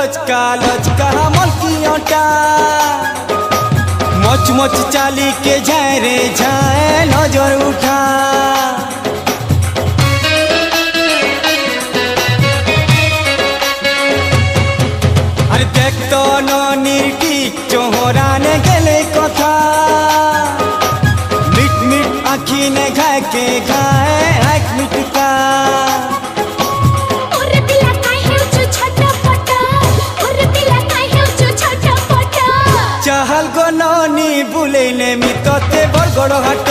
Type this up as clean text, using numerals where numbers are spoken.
লচকা লচকা মলকিয়টা মচমচ চালি के जाए रे जाए नजर उठा अरे देख तो ननिर टिक चोहराने गेले कथा मिट मिट आखी ने घाय के घाय एक मिटका चाहल गो ननी बुलेने मितते बरगड़ हाट